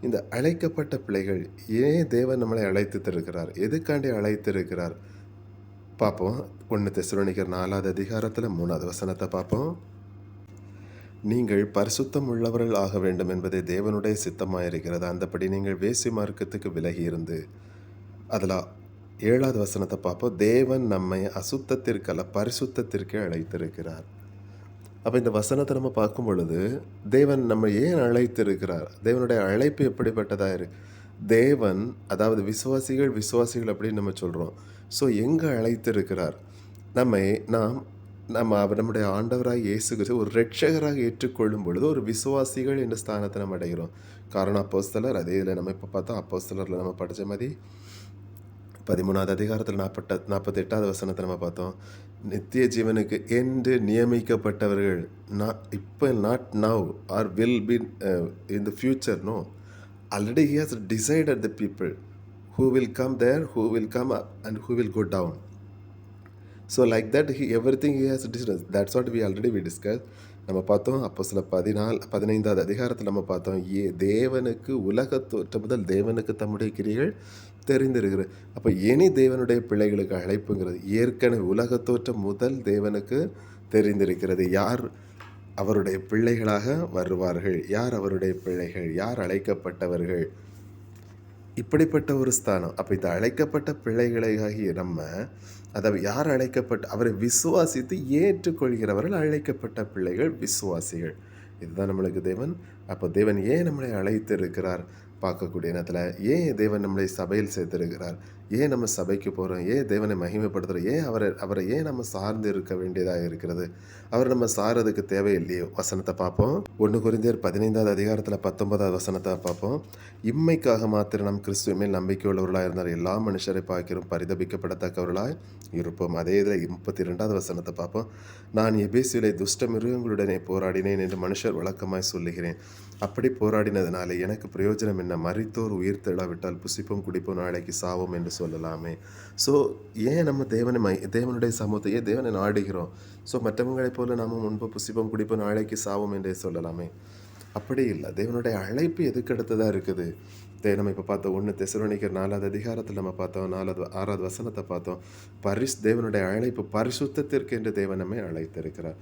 இந்த அழைக்கப்பட்ட பிள்ளைகள் ஏன் தேவன் நம்மளை அழைத்திருக்கிறார்? எதுக்காண்டி அழைத்திருக்கிறார்? பார்ப்போம். 1 தெசலோனிக்கர் 4வது அதிகாரத்தில 3வது வசனத்த பார்ப்போம். நீங்கள் பரிசுத்தம் உள்ளவர்கள் ஆக வேண்டும் என்பதே தேவனுடைய சித்தமாயிருக்கிறது. அந்தப்படி நீங்கள் வேசி மார்க்கத்துக்கு விலகி இருந்து, அதில் 7வது வசனத்தை பார்ப்போம். தேவன் நம்மை அசுத்தத்திற்கல்ல பரிசுத்தத்திற்கே அழைத்திருக்கிறார். அப்போ இந்த வசனத்தை நம்ம பார்க்கும் பொழுது தேவன் நம்ம ஏன் அழைத்திருக்கிறார்? தேவனுடைய அழைப்பு எப்படிப்பட்டதாக தேவன், அதாவது விசுவாசிகள் அப்படின்னு நம்ம சொல்கிறோம். ஸோ எங்கே அழைத்திருக்கிறார்? நம்மை நாம் நம்ம அவர் நம்முடைய ஆண்டவராக இயேசு கிறிஸ்து ஒரு இரட்சகராக ஏற்றுக்கொள்ளும் பொழுது ஒரு விசுவாசிகள் என்ற ஸ்தானத்தை நம்ம அடைகிறோம். காரணம் அப்போஸ்தலர், அதே இதில் நம்ம இப்போ பார்த்தோம். அப்போஸ்தலரில் நம்ம படித்த மாதிரி 13வது அதிகாரத்தில் 48வது வசனத்தை நம்ம பார்த்தோம். நித்திய ஜீவனுக்கு என்று நியமிக்கப்பட்டவர்கள், இப்போ not now or will be in the future. No, already he has decided the people who will come there, who will come up and who will go down. So like that, everything he has discussed. That's what we already discussed. நம்ம பார்த்தோம். அப்போ சில 15வது அதிகாரத்தில் நம்ம பார்த்தோம். தேவனுக்கு உலகத்தோற்ற முதல் தேவனுக்கு தம்முடைய கிரிகள் தெரிந்திருக்கிறது. அப்போ இனி தேவனுடைய பிள்ளைகளுக்கு அழைப்புங்கிறது ஏற்கனவே உலகத்தோற்ற முதல் தேவனுக்கு தெரிந்திருக்கிறது. யார் அவருடைய பிள்ளைகளாக வருவார்கள், யார் அவருடைய பிள்ளைகள், யார் அழைக்கப்பட்டவர்கள், இப்படிப்பட்ட ஒரு ஸ்தானம். அப்போ இந்த அழைக்கப்பட்ட பிள்ளைகளாகி நம்ம, அதாவது யார் அழைக்கப்பட்ட அவரை விசுவாசித்து ஏற்றுக்கொள்கிறவர்கள் அழைக்கப்பட்ட பிள்ளைகள், விசுவாசிகள். இதுதான் நம்மளுக்கு தேவன். அப்போ தேவன் ஏன் நம்மளை அழைத்து இருக்கிறார் பார்க்கக்கூடிய நேரத்தில், ஏன் தேவன் நம்மளை சபையில் சேர்த்திருக்கிறார், ஏன் நம்ம சபைக்கு போகிறோம், ஏன் தேவனை மகிமைப்படுத்துகிறோம், ஏன் அவரை ஏன் நம்ம சார்ந்து இருக்க வேண்டியதாக இருக்கிறது, அவர் நம்ம சாரதுக்கு தேவையில்லையோ. வசனத்தை பார்ப்போம். 1 கொரிந்தியர் 15வது அதிகாரத்தில் 19வது வசனத்தை பார்ப்போம். இம்மைக்காக மாத்திரம் நம் கிறிஸ்துவ மேல் நம்பிக்கை உள்ளவர்களாக இருந்தால் எல்லா மனுஷரை பார்க்கிறோம் பரிதபிக்கப்படத்தக்கவர்களாய் இருப்போம். அதே இதில் 32வது வசனத்தை பார்ப்போம். நான் எபேசியிலே துஷ்ட மிருகங்களுடனே போராடினேன் என்று மனுஷர் வழக்கமாய் சொல்லுகிறேன். அப்படி போராடினதுனால எனக்கு பிரயோஜனம் என்ன? மரித்தோர் உயிர் தெழாவிட்டால் புசிப்போம் குடிப்போம் நாளைக்கு சாவோம் என்று சொல்லலாமே. ஸோ ஏன் நம்ம தேவனுடைய சமூகத்தையே தேவனை நாடுகிறோம்? ஸோ மற்றவங்களைப் போல நாம் முன்பு புசிப்போம் குடிப்போம் நாளைக்கு சாவோம் என்றே சொல்லலாமே. அப்படி இல்லை. தேவனுடைய அழைப்பு எதுக்கு அடுத்ததாக இருக்குது? நம்ம இப்போ பார்த்தோம். 1 தெசலோனிக்கர் 4வது அதிகாரத்தில் நம்ம பார்த்தோம். 6வது வசனத்தை பார்த்தோம். தேவனுடைய அழைப்பு பரிசுத்தத்திற்கு என்று தேவன் நம்மை அழைத்திருக்கிறார்.